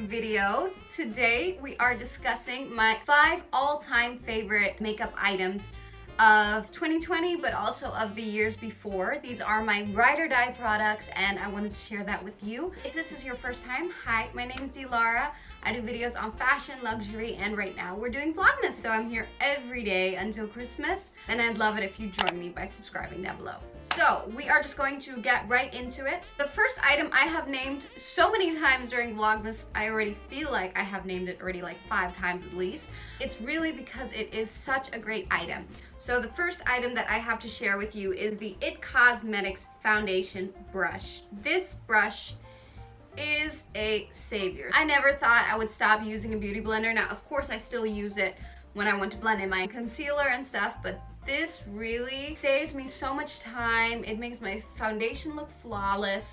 video. Today we are discussing my 5 all-time favorite makeup items of 2020, but also of the years before. These are my ride or die products and I wanted to share that with you. If this is your first time, hi, my name is Dilara. I do videos on fashion, luxury, and right now we're doing Vlogmas, so I'm here every day until Christmas, and I'd love it if you join me by subscribing down below. So we are just going to get right into it. The first item I have named so many times during Vlogmas, I already feel like I have named it already like 5 times at least. It's really because it is such a great item. So the first item that I have to share with you is the IT Cosmetics foundation brush. This brush is a savior. I never thought I would stop using a beauty blender. Now, of course, I still use it when I want to blend in my concealer and stuff, but this really saves me so much time. It makes my foundation look flawless.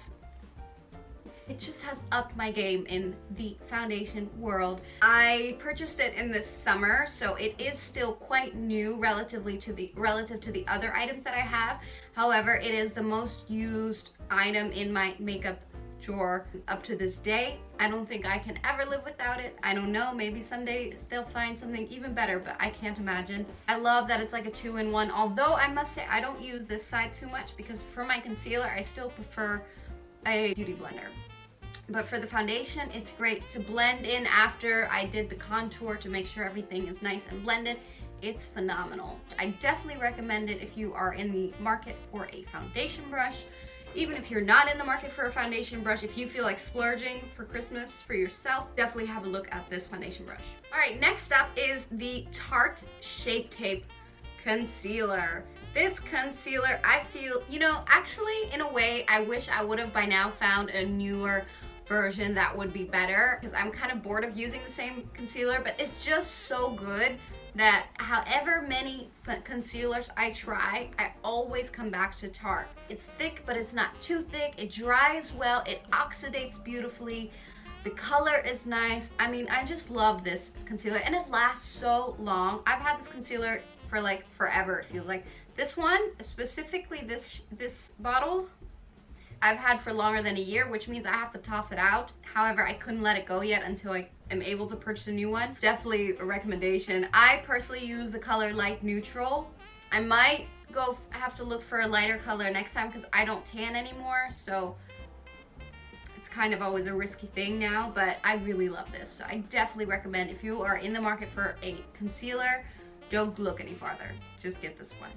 It just has upped my game in the foundation world. I purchased it in the summer, so it is still quite new relative to the other items that I have. However, it is the most used item in my makeup drawer up to this day. I don't think I can ever live without it. I don't know, maybe someday they'll find something even better, but I can't imagine. I love that it's like a 2-in-1, although I must say I don't use this side too much because for my concealer I still prefer a beauty blender. But for the foundation, it's great to blend in after I did the contour to make sure everything is nice and blended. It's phenomenal. I definitely recommend it if you are in the market for a foundation brush. Even if you're not in the market for a foundation brush, if you feel like splurging for Christmas for yourself, definitely have a look at this foundation brush. All right, next up is the Tarte Shape Tape Concealer. This concealer, I feel, actually in a way, I wish I would have by now found a newer version that would be better because I'm kind of bored of using the same concealer, but it's just so good that however many concealers I try, I always come back to Tarte. It's thick, but it's not too thick. It dries well. It oxidates beautifully. The color is nice. I mean, I just love this concealer and it lasts so long. I've had this concealer for like forever, it feels like. This one, specifically this bottle, I've had for longer than a year, which means I have to toss it out. However, I couldn't let it go yet until I am able to purchase a new one. Definitely a recommendation. I personally use the color light neutral. I might have to look for a lighter color next time because I don't tan anymore, so it's kind of always a risky thing now, but I really love this. So I definitely recommend if you are in the market for a concealer, don't look any farther. Just get this one.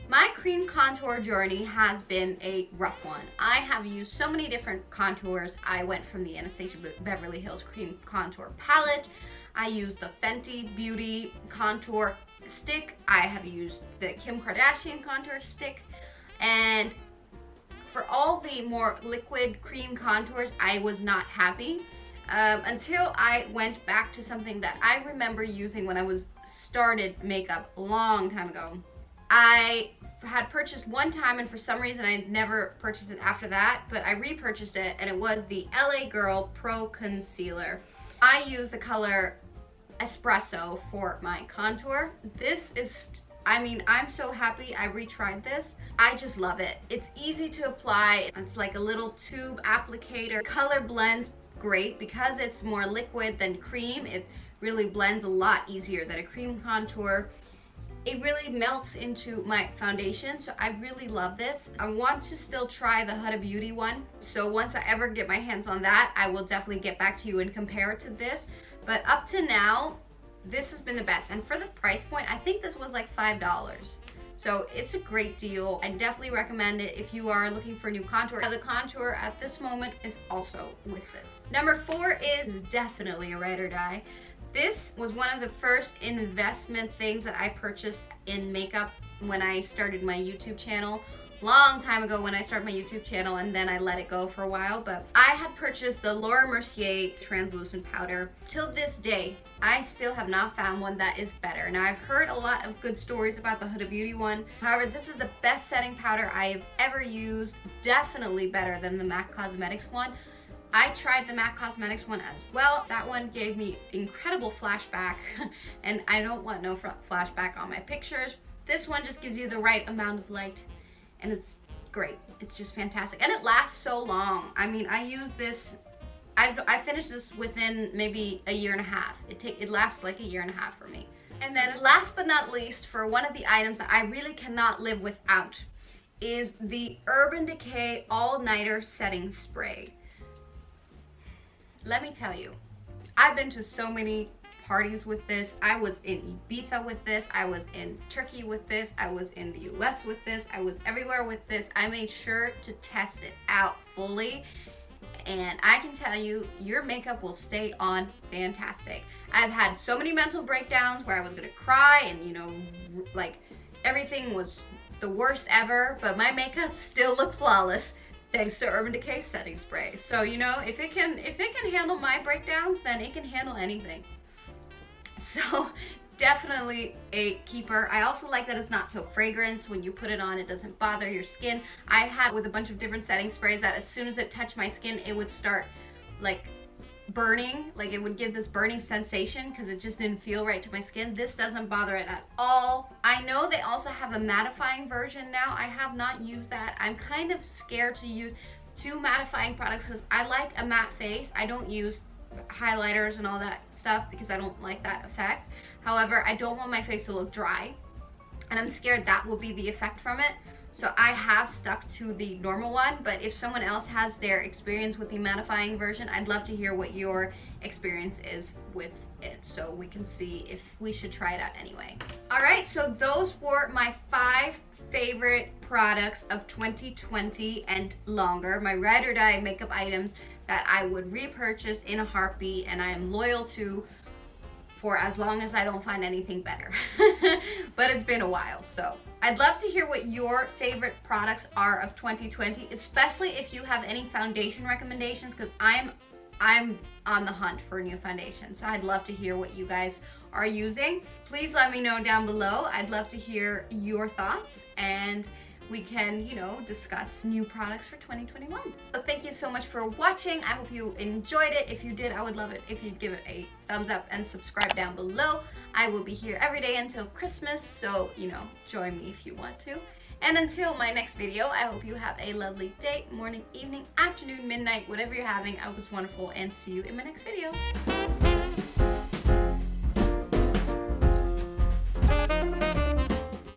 My cream contour journey has been a rough one. I have used so many different contours. I went from the Anastasia Beverly Hills Cream Contour Palette. I used the Fenty Beauty Contour Stick. I have used the Kim Kardashian Contour Stick. And for all the more liquid cream contours, I was not happy until I went back to something that I remember using when I started makeup a long time ago. I had purchased one time and for some reason I never purchased it after that, but I repurchased it and it was the LA Girl Pro Concealer. I use the color Espresso for my contour. This is, I'm so happy I retried this. I just love it. It's easy to apply. It's like a little tube applicator. Color blends great because it's more liquid than cream. It really blends a lot easier than a cream contour. It really melts into my foundation, so I really love this. I want to still try the Huda Beauty one, so once I ever get my hands on that, I will definitely get back to you and compare it to this. But up to now, this has been the best. And for the price point, I think this was like $5. So it's a great deal. I definitely recommend it if you are looking for a new contour. The contour at this moment is also with this. Number 4 is definitely a ride or die. This was one of the first investment things that I purchased in makeup when I started my YouTube channel. Long time ago when I started my YouTube channel, and then I let it go for a while, but I had purchased the Laura Mercier translucent powder. Till this day, I still have not found one that is better. Now, I've heard a lot of good stories about the Huda Beauty one. However, this is the best setting powder I have ever used. Definitely better than the MAC Cosmetics one. I tried the MAC Cosmetics one as well. That one gave me incredible flashback, and I don't want no flashback on my pictures. This one just gives you the right amount of light, and it's great. It's just fantastic, and it lasts so long. I mean, I use this I finished this within maybe a year and a half. It lasts like a year and a half for me. And then last but not least, for one of the items that I really cannot live without is the Urban Decay All-Nighter Setting Spray. Let me tell you, I've been to so many parties with this. I was in Ibiza with this. I was in Turkey with this. I was in the US with this. I was everywhere with this. I made sure to test it out fully. And I can tell you, your makeup will stay on fantastic. I've had so many mental breakdowns where I was gonna cry and, you know, like everything was the worst ever, but my makeup still looked flawless thanks to Urban Decay Setting Spray. So, you know, if it can handle my breakdowns, then it can handle anything. So definitely a keeper. I also like that it's not so fragrant. When you put it on, it doesn't bother your skin. I had with a bunch of different setting sprays that as soon as it touched my skin, it would start like burning, like it would give this burning sensation because it just didn't feel right to my skin. This doesn't bother it at all. I know they also have a mattifying version now. I have not used that. I'm kind of scared to use two mattifying products because I like a matte face. I don't use highlighters and all that stuff because I don't like that effect. However, I don't want my face to look dry, and I'm scared that will be the effect from it. So I have stuck to the normal one, but if someone else has their experience with the mattifying version, I'd love to hear what your experience is with it so we can see if we should try it out anyway. All right, so those were my 5 favorite products of 2020 and longer, my ride or die makeup items that I would repurchase in a heartbeat and I am loyal to for as long as I don't find anything better. But it's been a while, so I'd love to hear what your favorite products are of 2020, especially if you have any foundation recommendations, because I'm on the hunt for a new foundation. So I'd love to hear what you guys are using. Please let me know down below. I'd love to hear your thoughts, and we can, you know, discuss new products for 2021. So thank you so much for watching. I hope you enjoyed it. If you did, I would love it if you'd give it a thumbs up and subscribe down below. I will be here every day until Christmas, so, you know, join me if you want to. And until my next video, I hope you have a lovely day, morning, evening, afternoon, midnight, whatever you're having. I hope it's wonderful, and see you in my next video.